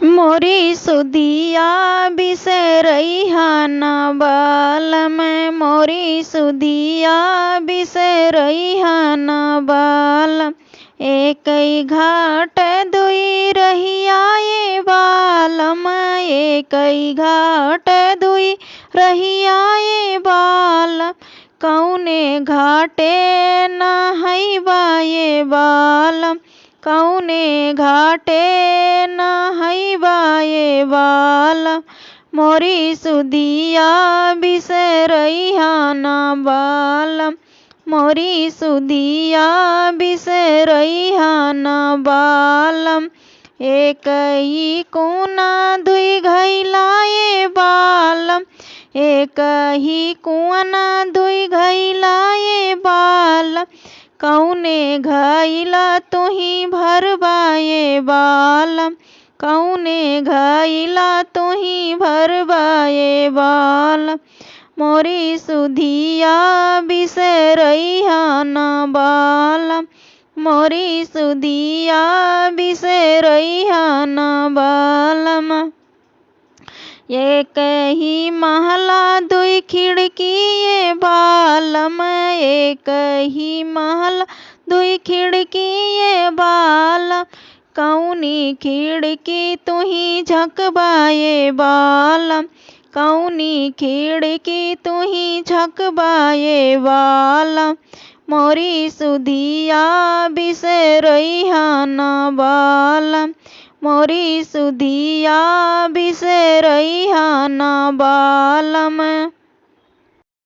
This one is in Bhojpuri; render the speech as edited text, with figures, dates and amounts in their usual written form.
मोरी सुधिया बिसरइहा ना बालम, मोरी सुधिया बिसरइहा ना बालम। एकई घाट दुई रहिया ये बालम, एकई घाट दुई रहिया ये बालम। कौने घाटे नहइबा ये बालम, कौने घाटे नहइबा ये बालम। मोरी सुधिया बिसरइहा ना बालम, मोरी सुधिया बिसरइहा ना बालम। एकही कुना दुई घइला ये बालम, एकही कुना दुई घइला ये बालम। कौने घइला तुही भरबा ये बालम, कौने घइला तुही भरबा ये बालम। मोरी सुधिया बिसरइहा ना बालम, मोरी सुधिया बिसरइहा ना बालम। एकही महला दुई खिड़की ये बालम, एकही महला दुई खिड़की ये बालम। कौनी खिड़की तुही झकबा ये बालम, कौनी खिड़की तुही झकबा ये बालम। मोरी सुधिया बिसरइहा ना बालम, मोरी सुधिया बिसरइहा ना बालम।